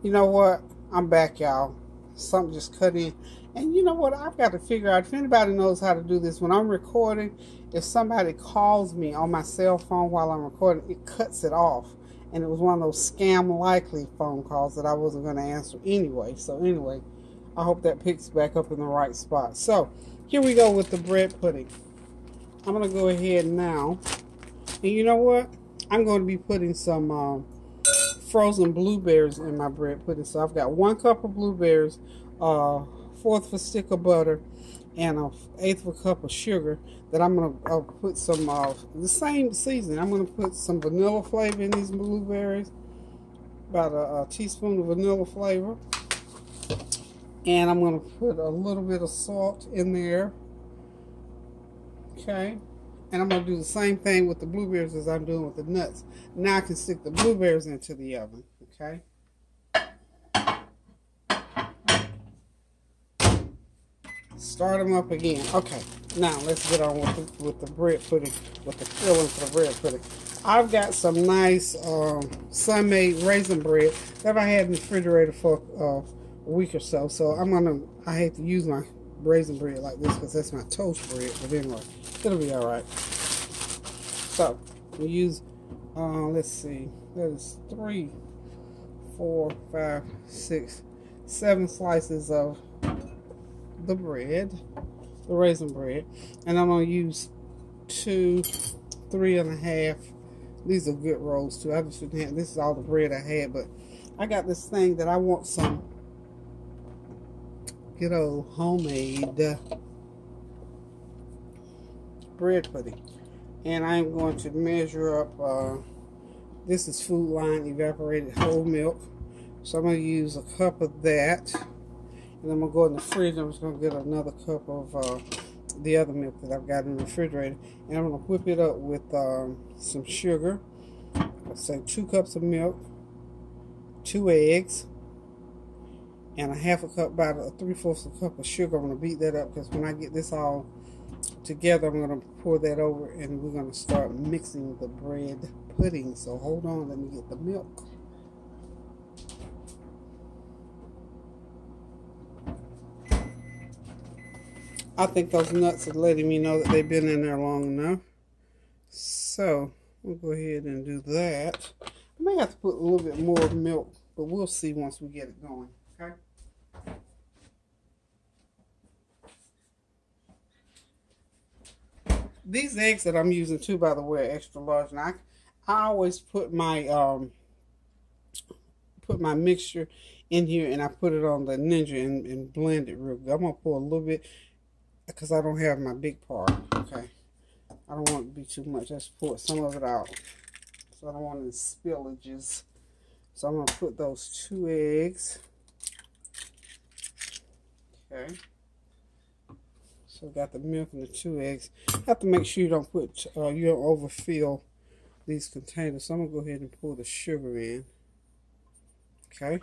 You know what? I'm back, y'all. Something just cut in. And you know what? I've got to figure out if anybody knows how to do this. When I'm recording, if somebody calls me on my cell phone while I'm recording, it cuts it off. And it was one of those scam likely phone calls that I wasn't going to answer anyway. So, anyway, I hope that picks back up in the right spot. So, here we go with the bread pudding. I'm going to go ahead now. And you know what? I'm going to be putting some frozen blueberries in my bread pudding. So I've got 1 cup of blueberries, fourth of a stick of butter, and an eighth of a cup of sugar. That I'm gonna put some the same seasoning. I'm gonna put some vanilla flavor in these blueberries, about a teaspoon of vanilla flavor, and I'm gonna put a little bit of salt in there. Okay. And I'm going to do the same thing with the blueberries as I'm doing with the nuts. Now I can stick the blueberries into the oven. Okay. Start them up again. Okay. Now let's get on with the bread pudding, with the filling for the bread pudding. I've got some nice sun-made raisin bread that I had in the refrigerator for a week or so. So I hate to use my raisin bread like this because that's my toast bread. But anyway, it'll be all right. So we use, let's see, that is 3, 4, 5, 6, 7 slices of the bread, the raisin bread, and I'm gonna use 2, 3.5. These are good rolls too. I just didn't have, this is all the bread I had, but I got this thing that I want some good old homemade bread pudding. And I'm going to measure up, this is Food Line evaporated whole milk. So I'm going to use a cup of that. And I'm going to go in the fridge. I'm just going to get another cup of the other milk that I've got in the refrigerator. And I'm going to whip it up with some sugar. Let's say 2 cups of milk, 2 eggs, and a half a cup, about a 3/4 a cup of sugar. I'm going to beat that up because when I get this all together, I'm going to pour that over and we're going to start mixing the bread pudding. So hold on, let me get the milk. I think those nuts are letting me know that they've been in there long enough. So we'll go ahead and do that. I may have to put a little bit more milk, but we'll see once we get it going. Okay. These eggs that I'm using too, by the way, are extra large. And I always put my mixture in here and I put it on the Ninja and blend it real good. I'm gonna pour a little bit because I don't have my big part. Okay, I don't want it to be too much. Let's pour some of it out. So I don't want any spillages. So I'm gonna put those 2 eggs. Okay. So got the milk and the 2 eggs. Have to make sure you don't overfill these containers. So I'm gonna go ahead and pour the sugar in. Okay.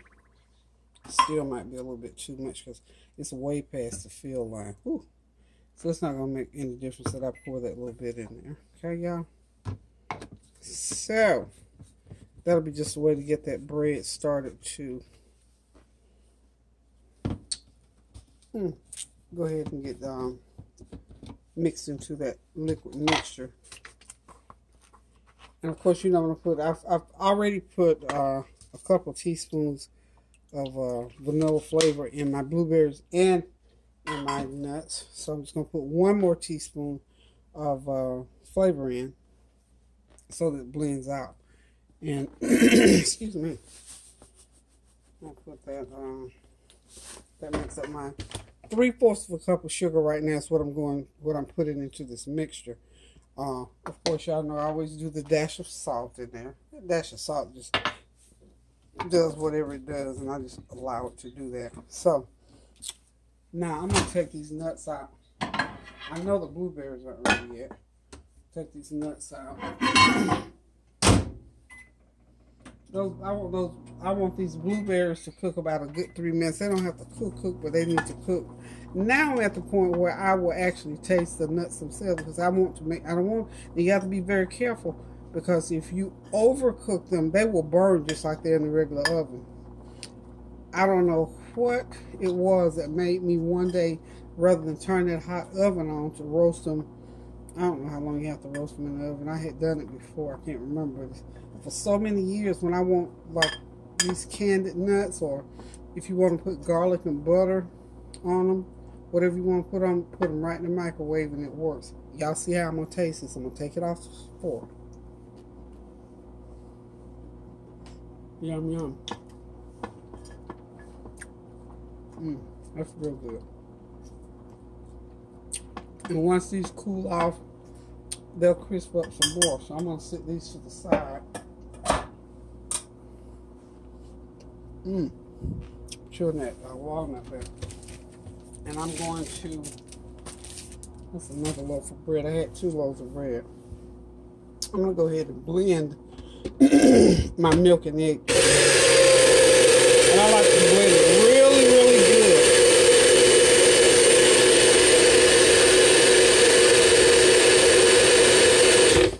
Still might be a little bit too much because it's way past the fill line. Whew. So it's not gonna make any difference that I pour that little bit in there. Okay, y'all. So that'll be just a way to get that bread started to go ahead and get mixed into that liquid mixture. And of course, you know, I'm gonna put. I've already put a couple teaspoons of vanilla flavor in my blueberries and in my nuts. So I'm just gonna put 1 more teaspoon of flavor in, so that it blends out. And excuse me, I'll put that. That makes up my 3/4 of a cup of sugar right now. Is what I'm putting into this mixture. Of course, y'all know I always do the dash of salt in there. That dash of salt just does whatever it does, and I just allow it to do that. So now I'm gonna take these nuts out. I know the blueberries aren't ready yet. Take these nuts out. I want these blueberries to cook about a good 3 minutes. They don't have to cook, but they need to cook. Now I'm at the point where I will actually taste the nuts themselves because you have to be very careful because if you overcook them, they will burn just like they're in the regular oven. I don't know what it was that made me one day, rather than turn that hot oven on to roast them. I don't know how long you have to roast them in the oven. I had done it before. I can't remember. For so many years, when I want like these candied nuts, or if you want to put garlic and butter on them, whatever you want to put on, put them right in the microwave and it works. Y'all see how I'm going to taste this. I'm going to take it off the fork. Yum, yum. That's real good. And once these cool off, they'll crisp up some more. So I'm going to set these to the side. Chewing that walnut there. And I'm going to, that's another loaf of bread. I had 2 loaves of bread. I'm going to go ahead and blend my milk and egg. And I like to blend it really, really good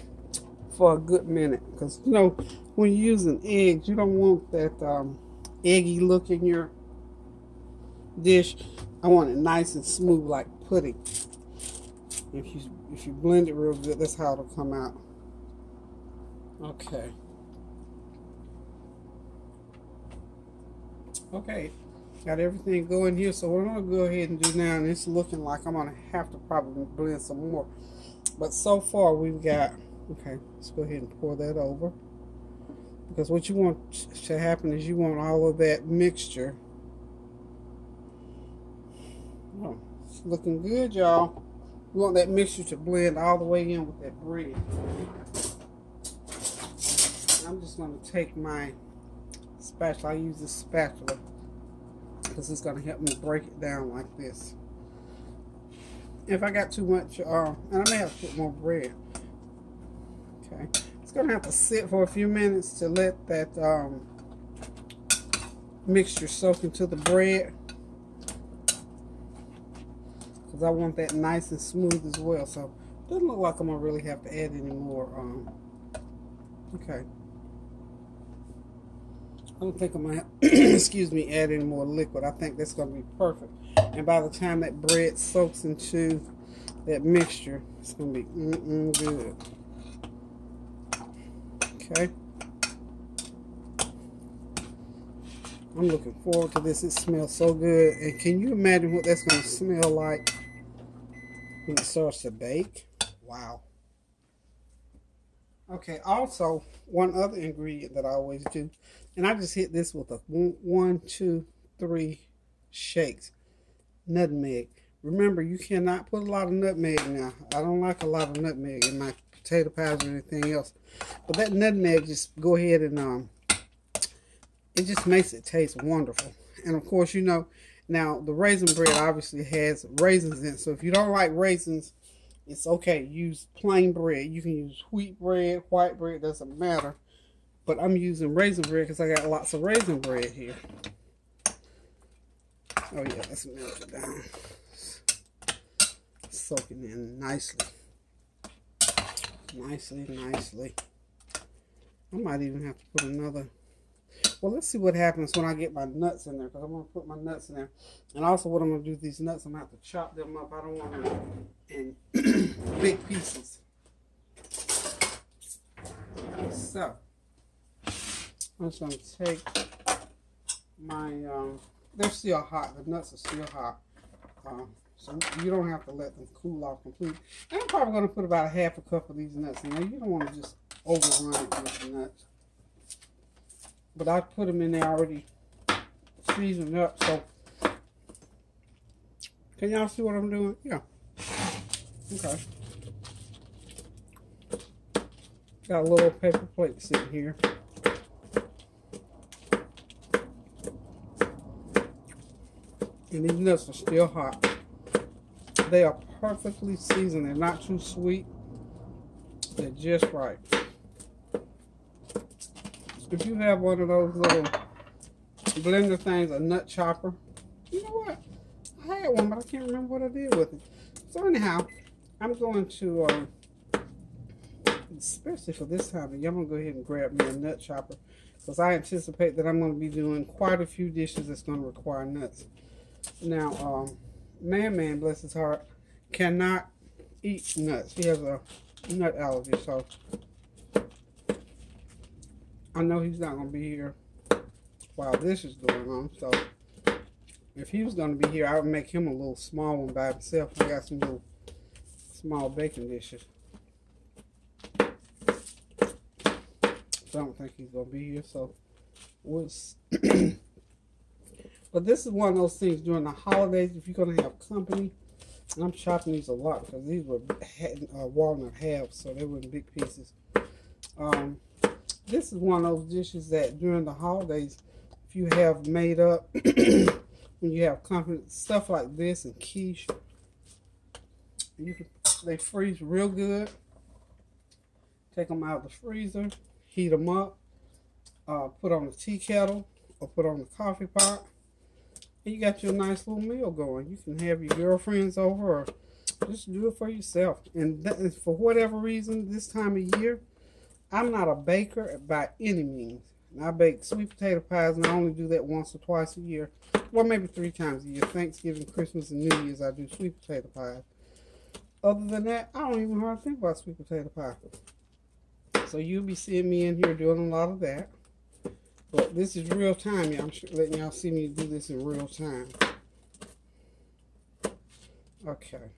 for a good minute. Because, you know, when you're using eggs, you don't want that eggy look in your dish. I want it nice and smooth like pudding. If you blend it real good, that's how it'll come out. Okay. Okay, got everything going here. So what I'm gonna go ahead and do now, and it's looking like I'm gonna have to probably blend some more. But so far we've got, okay, let's go ahead and pour that over. Because what you want to happen is you want all of that mixture. Oh, it's looking good, y'all. You want that mixture to blend all the way in with that bread. I'm just going to take my spatula. I use this spatula because it's going to help me break it down like this. If I got too much, and I may have to put more bread. Okay. It's going to have to sit for a few minutes to let that mixture soak into the bread. Because I want that nice and smooth as well. So it doesn't look like I'm going to really have to add any more. Okay. I don't think I'm going to, excuse me, add any more liquid. I think that's going to be perfect. And by the time that bread soaks into that mixture, it's going to be good. Okay. I'm looking forward to this. It smells so good. And can you imagine what that's going to smell like when it starts to bake? Wow. Okay, also, one other ingredient that I always do, and I just hit this with a 1, 2, 3 shakes. Nutmeg. Remember, you cannot put a lot of nutmeg now. I don't like a lot of nutmeg in my potato pies or anything else. But that nutmeg, just go ahead and, it just makes it taste wonderful. And of course, you know, now the raisin bread obviously has raisins in it. So if you don't like raisins, it's okay. Use plain bread. You can use wheat bread, white bread, doesn't matter. But I'm using raisin bread because I got lots of raisin bread here. Oh yeah, let's melt it down. Soaking in nicely. Nicely. I might even have to put another. Well, let's see what happens when I get my nuts in there, because I'm going to put my nuts in there. And also what I'm going to do with these nuts, I'm going to have to chop them up. I don't want them in big pieces. So, I'm just going to take my, they're still hot. The nuts are still hot. So you don't have to let them cool off completely. And I'm probably going to put about 1/2 cup of these nuts in there. You don't want to just overrun it with the nuts. But I put them in there already seasoned up. So, can y'all see what I'm doing? Yeah. Okay. Got a little paper plate sitting here. And these nuts are still hot. They are perfectly seasoned. They're not too sweet. They're just right. If you have one of those little blender things, a nut chopper, you know what? I had one, but I can't remember what I did with it. So anyhow, I'm going to especially for this time of year. I'm going to go ahead and grab me a nut chopper because I anticipate that I'm going to be doing quite a few dishes that's going to require nuts. Now, Man, bless his heart, cannot eat nuts. He has a nut allergy, so I know he's not going to be here while this is going on. So if he was going to be here, I would make him a little small one by himself. I got some little small baking dishes. I don't think he's going to be here, so we'll but this is one of those things during the holidays, if you're going to have company, and I'm chopping these a lot because these were walnut halves, so they were in big pieces. This is one of those dishes that during the holidays, if you have made up, when you have company, stuff like this and quiche, they freeze real good. Take them out of the freezer, heat them up, put on the tea kettle or put on the coffee pot, and you got your nice little meal going. You can have your girlfriends over or just do it for yourself. And that is, for whatever reason, this time of year, I'm not a baker by any means. I bake sweet potato pies, and I only do that once or twice a year. Well, maybe 3 times a year. Thanksgiving, Christmas, and New Year's, I do sweet potato pies. Other than that, I don't even hardly think about sweet potato pie. So you'll be seeing me in here doing a lot of that. But this is real time, y'all. I'm letting y'all see me do this in real time. Okay.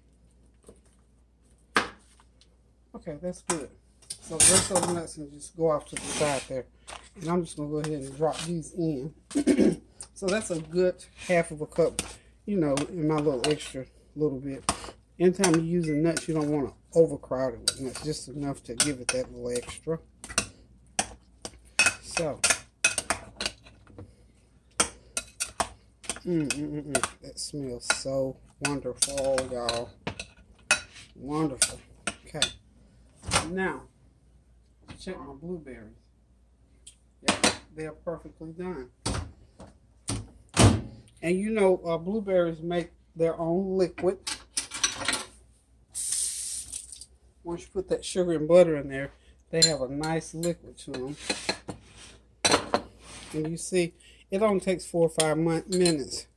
Okay, that's good. So the rest of the nuts can just go off to the side there. And I'm just going to go ahead and drop these in. So that's a good half of a cup, you know, in my little extra little bit. Anytime you're using nuts, you don't want to overcrowd it with nuts. Just enough to give it that little extra. So. That smells so wonderful, y'all. Wonderful. Okay. Now, check my blueberries. Yeah, they're perfectly done. And you know, blueberries make their own liquid. Once you put that sugar and butter in there, they have a nice liquid to them. And you see, it only takes 4 or 5 minutes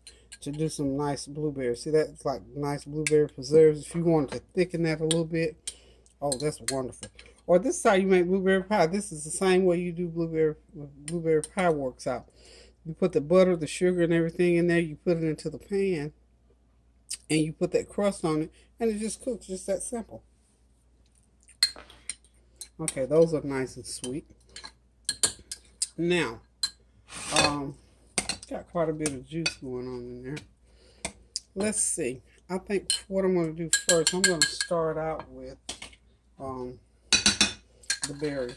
to do some nice blueberries. See, that's like nice blueberry preserves. If you want to thicken that a little bit, oh, that's wonderful. Or this is how you make blueberry pie. This is the same way you do blueberry pie works out. You put the butter, the sugar, and everything in there. You put it into the pan, and you put that crust on it, and it just cooks. Just that simple. Okay, those are nice and sweet. Now, got quite a bit of juice going on in there. Let's see. I think what I'm going to do first, I'm going to start out with the berries.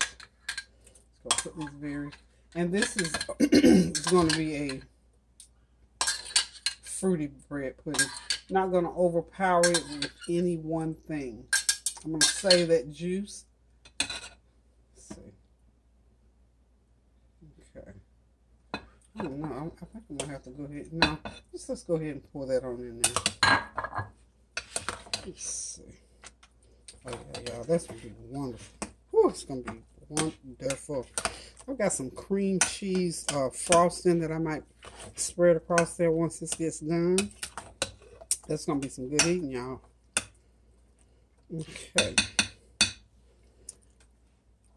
Let's go put these berries. And this is going to be a fruity bread pudding. Not going to overpower it with any one thing. I'm going to save that juice. Let's see. Okay. I don't know. I think I'm going to have to go ahead. No, let's go ahead and pour that on in there. Let's see. Oh, yeah, y'all. That's going to be wonderful. Whew, it's going to be wonderful. I've got some cream cheese frosting that I might spread across there once this gets done. That's going to be some good eating, y'all. Okay.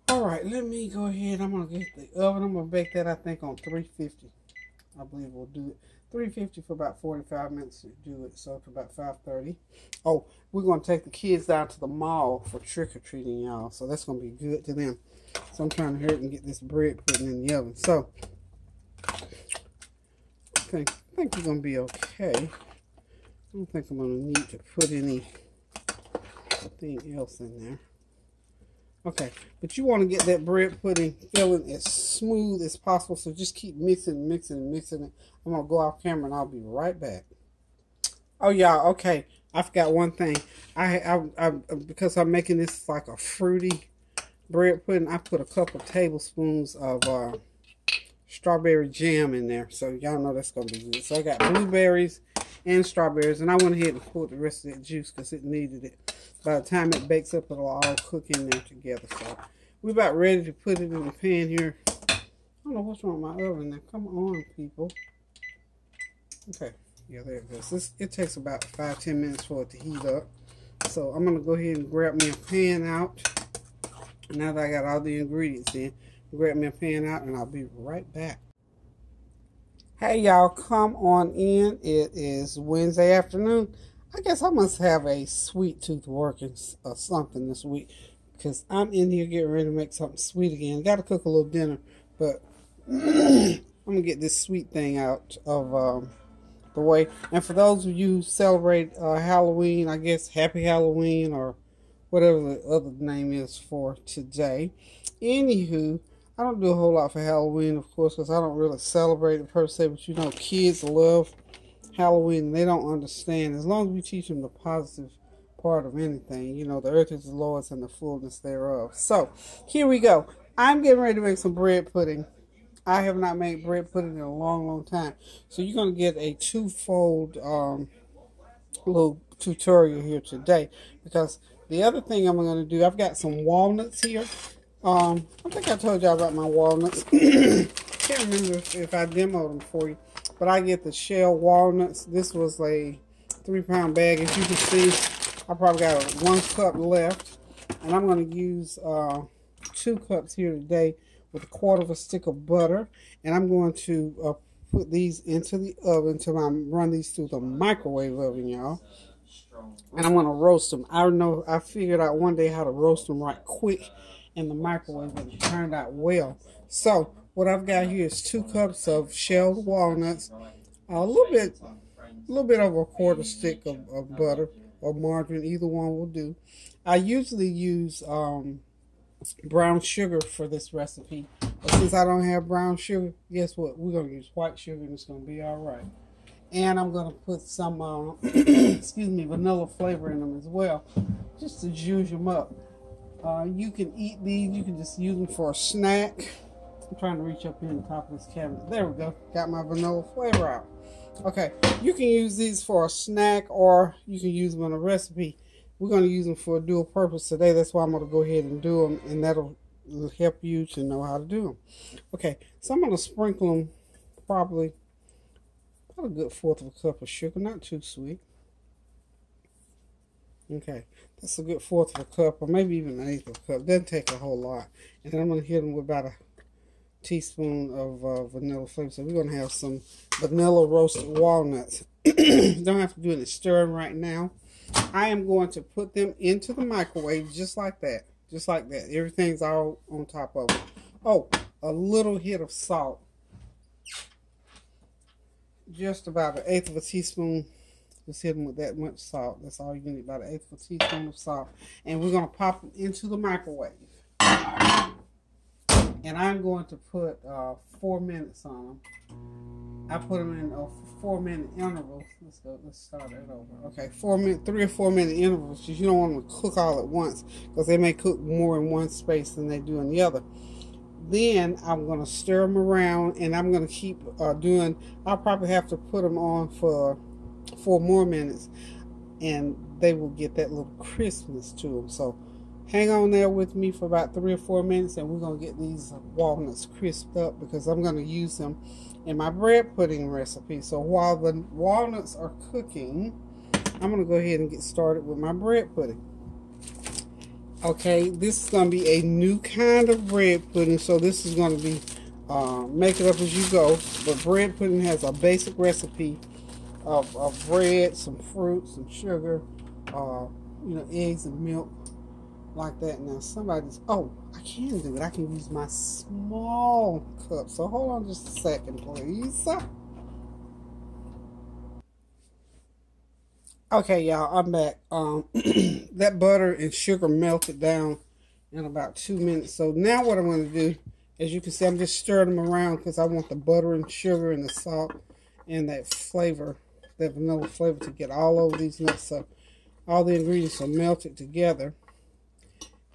All right, let me go ahead. I'm going to get the oven. I'm going to bake that, I think, on 350. I believe we'll do it. 350 for about 45 minutes to do it, so to about 5:30. Oh, we're going to take the kids down to the mall for trick-or-treating, y'all. So that's going to be good to them. So I'm trying to hurry and get this bread put in the oven. So, I think we're going to be okay. I don't think I'm going to need to put anything else in there. Okay, but you want to get that bread pudding filling as smooth as possible, so just keep mixing it. I'm going to go off camera and I'll be right back. Oh, y'all, okay, I forgot one thing. I because I'm making this like a fruity bread pudding, I put a couple tablespoons of strawberry jam in there, so y'all know that's going to be good. So I got blueberries and strawberries, and I went ahead and poured the rest of that juice because it needed it. by the time it bakes up, it'll all cook in there together. So we're about ready to put it in the pan here. I don't know what's wrong with my oven now. Come on, people. Okay, yeah, there it goes. It takes about 5-10 minutes for it to heat up. So I'm gonna go ahead and grab me a pan out. Now that I got all the ingredients in, grab me a pan out, and I'll be right back. Hey y'all, come on in. It is Wednesday afternoon. I guess I must have a sweet tooth working or something this week, because I'm in here getting ready to make something sweet again. Got to cook a little dinner, but I'm gonna get this sweet thing out of the way. And for those of you who celebrate Halloween, I guess Happy Halloween or whatever the other name is for today. Anywho, I don't do a whole lot for Halloween, of course, because I don't really celebrate it per se, but you know, kids love Halloween and they don't understand. As long as we teach them the positive part of anything, you know, the earth is the Lord's and the fullness thereof. So, here we go. I'm getting ready to make some bread pudding. I have not made bread pudding in a long, long time. So, you're going to get a twofold little tutorial here today, because the other thing I'm going to do, I've got some walnuts here. I think I told y'all about my walnuts. Can't remember if I demoed them for you, but I get the shell walnuts. This was a 3-pound bag. As you can see, I probably got 1 cup left, and I'm going to use 2 cups here today with 1/4 stick of butter, and I'm going to put these into the oven until I run these through the microwave oven, y'all. And I'm going to roast them. I figured out one day how to roast them right quick in the microwave, and it turned out well. So what I've got here is 2 cups of shelled walnuts, a little bit over 1/4 stick of butter or margarine, either one will do. I usually use brown sugar for this recipe, but since I don't have brown sugar, guess what? We're gonna use white sugar, and it's gonna be all right. And I'm gonna put some vanilla flavor in them as well, just to juice them up. You can eat these. You can just use them for a snack. I'm trying to reach up here in the top of this cabinet. There we go. Got my vanilla flavor out. Okay, you can use these for a snack, or you can use them in a recipe. We're going to use them for a dual purpose today. That's why I'm going to go ahead and do them, and that'll help you to know how to do them. Okay, so I'm going to sprinkle them probably about a good 1/4 cup of sugar, not too sweet. Okay, that's a good 1/4 cup, or maybe even 1/8 cup. Doesn't take a whole lot. And then I'm going to hit them with about a teaspoon of vanilla flavor. So we're going to have some vanilla roasted walnuts. Don't have to do any stirring right now. I am going to put them into the microwave just like that. Just like that. Everything's all on top of it. Oh, a little hit of salt. Just about 1/8 teaspoon. Just hit them with that much salt. That's all you need, about 1/8 teaspoon of salt. And we're going to pop them into the microwave. And I'm going to put 4 minutes on them. I put them in 4-minute intervals. Let's start that over. Okay, 3 or 4 minute intervals, because you don't want them to cook all at once, because they may cook more in one space than they do in the other. Then I'm going to stir them around, and I'm going to keep doing. I'll probably have to put them on for 4 more minutes, and they will get that little crispness to them. So hang on there with me for about 3 or 4 minutes, and we're going to get these walnuts crisped up, because I'm going to use them in my bread pudding recipe. So while the walnuts are cooking, I'm going to go ahead and get started with my bread pudding. Okay, this is going to be a new kind of bread pudding, so this is going to be make it up as you go. But bread pudding has a basic recipe of bread, some fruit, some sugar, eggs and milk, like that. Now I can do it. I can use my small cup. So hold on just a second, please. Okay, y'all, I'm back. That butter and sugar melted down in about 2 minutes. So now what I'm going to do, as you can see, I'm just stirring them around, because I want the butter and sugar and the salt and that flavor, that vanilla flavor, to get all over these nuts. So all the ingredients are melted together.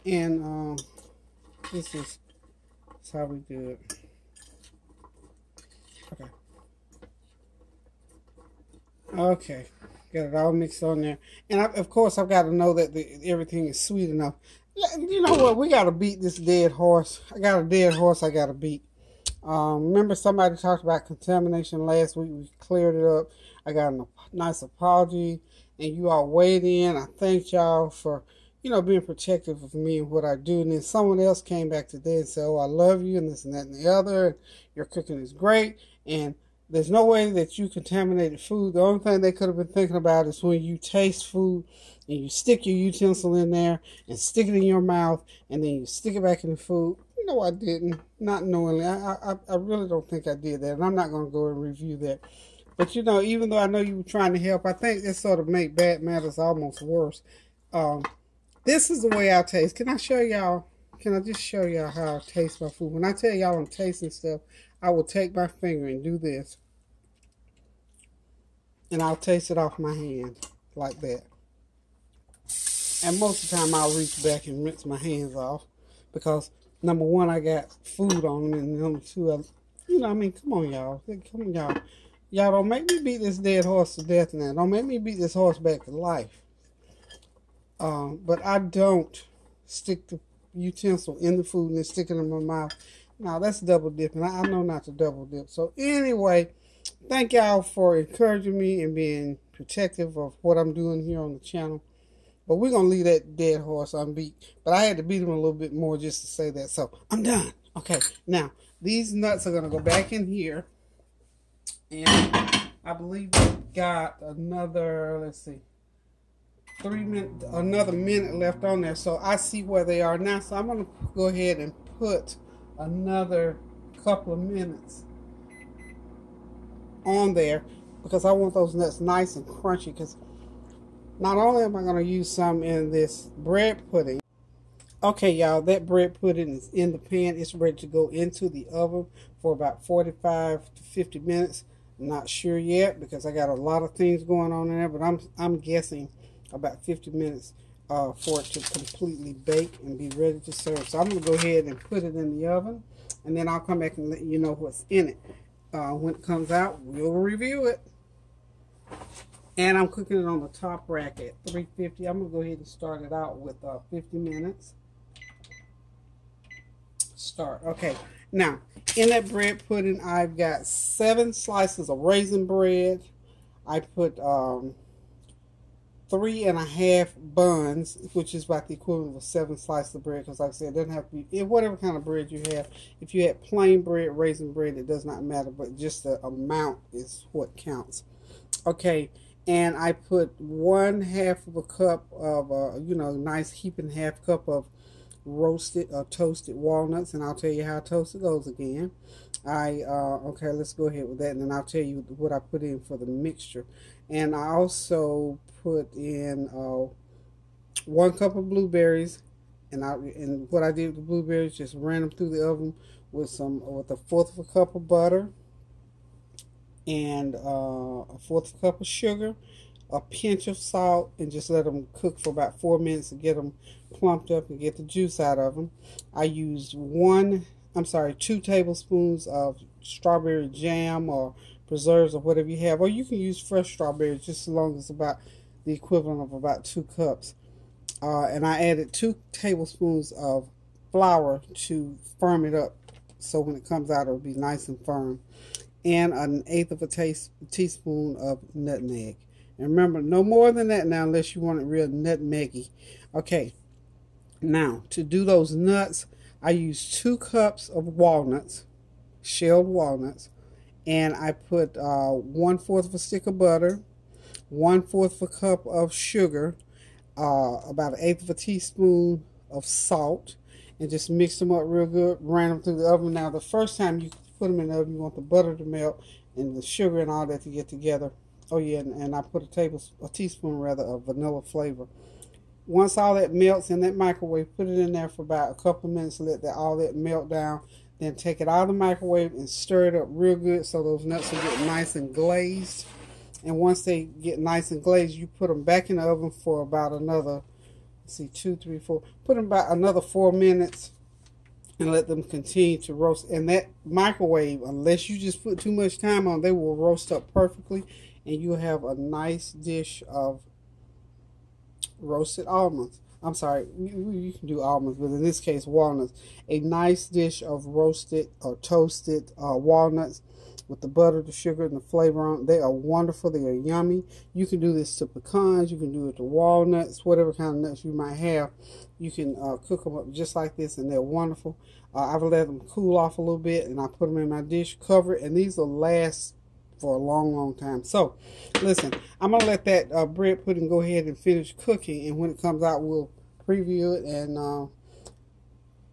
And this is how we do it. Okay. Got it all mixed on there. And of course, I've got to know that everything is sweet enough. You know what? We got to beat this dead horse. I got a dead horse I got to beat. Remember somebody talked about contamination last week. We cleared it up. I got a nice apology, and you all weighed in. I thank y'all for, being protective of me and what I do. And then someone else came back today and said, oh, I love you, and this and that and the other. And your cooking is great. And there's no way that you contaminated food. The only thing they could have been thinking about is when you taste food and you stick your utensil in there and stick it in your mouth and then you stick it back in the food. No, I didn't. Not knowingly. I really don't think I did that. And I'm not going to go and review that. But, even though I know you were trying to help, I think this sort of make bad matters almost worse. This is the way I taste. Can I just show y'all how I taste my food? When I tell y'all I'm tasting stuff, I will take my finger and do this. And I'll taste it off my hand like that. And most of the time I'll reach back and rinse my hands off. Because, number one, I got food on them. And number two, come on, y'all. Come on, y'all. Y'all don't make me beat this dead horse to death now. Don't make me beat this horse back to life. But I don't stick the utensil in the food and then stick it in my mouth. Now, that's double dipping. I know not to double dip. So, anyway, thank y'all for encouraging me and being protective of what I'm doing here on the channel. But we're going to leave that dead horse unbeat. But I had to beat him a little bit more just to say that. So, I'm done. Okay, now, these nuts are going to go back in here. And I believe we got another, let's see, another minute left on there. So I see where they are now. So I'm going to go ahead and put another couple of minutes on there because I want those nuts nice and crunchy. Because not only am I going to use some in this bread pudding. Okay, y'all, that bread pudding is in the pan. It's ready to go into the oven for about 45 to 50 minutes. I'm not sure yet because I got a lot of things going on in there, but I'm guessing about 50 minutes for it to completely bake and be ready to serve. So I'm going to go ahead and put it in the oven, and then I'll come back and let you know what's in it. When it comes out, we'll review it. And I'm cooking it on the top rack at 350. I'm going to go ahead and start it out with 50 minutes. Start. Okay. Now, in that bread pudding, I've got 7 slices of raisin bread. I put 3.5 buns, which is about the equivalent of 7 slices of bread. Because like I said, it doesn't have to be whatever kind of bread you have. If you had plain bread, raisin bread, it does not matter. But just the amount is what counts. Okay. And I put 1/2 of a cup of, nice heaping half cup of roasted or toasted walnuts, and I'll tell you how I toasted those again. Okay, let's go ahead with that, and then I'll tell you what I put in for the mixture. And I also put in 1 cup of blueberries, and what I did with the blueberries, just ran them through the oven with a 1/4 of a cup of butter, and a 1/4 cup of sugar, a pinch of salt, and just let them cook for about 4 minutes to get them plumped up and get the juice out of them. I used 2 tablespoons of strawberry jam or preserves or whatever you have, or you can use fresh strawberries just as long as about the equivalent of about 2 cups. And I added 2 tablespoons of flour to firm it up so when it comes out it'll be nice and firm, and 1/8 of a teaspoon of nutmeg. And remember, no more than that now unless you want it real nutmeggy. Okay, now to do those nuts, I used 2 cups of walnuts, shelled walnuts, and I put 1/4 of a stick of butter, 1/4 of a cup of sugar, about 1/8 of a teaspoon of salt, and just mix them up real good, ran them through the oven. Now, the first time you put them in the oven, you want the butter to melt and the sugar and all that to get together. Oh yeah, and I put a teaspoon of vanilla flavor. Once all that melts in that microwave, put it in there for about a couple of minutes, let all that melt down. Then take it out of the microwave and stir it up real good so those nuts will get nice and glazed. And once they get nice and glazed, you put them back in the oven for about another, let's see, 2, 3, 4. Put them about another 4 minutes and let them continue to roast. And that microwave, unless you just put too much time on, they will roast up perfectly. and you'll have a nice dish of roasted almonds. I'm sorry, you can do almonds, but in this case, walnuts. A nice dish of roasted or toasted walnuts with the butter, the sugar, and the flavor on. They are wonderful. They are yummy. You can do this to pecans. You can do it to walnuts, whatever kind of nuts you might have. You can cook them up just like this, and they're wonderful. I've let them cool off a little bit, and I put them in my dish, cover it, and these will last for a long time. So listen, I'm gonna let that bread pudding go ahead and finish cooking, and when it comes out, we'll preview it, and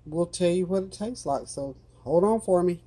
we'll tell you what it tastes like. So hold on for me.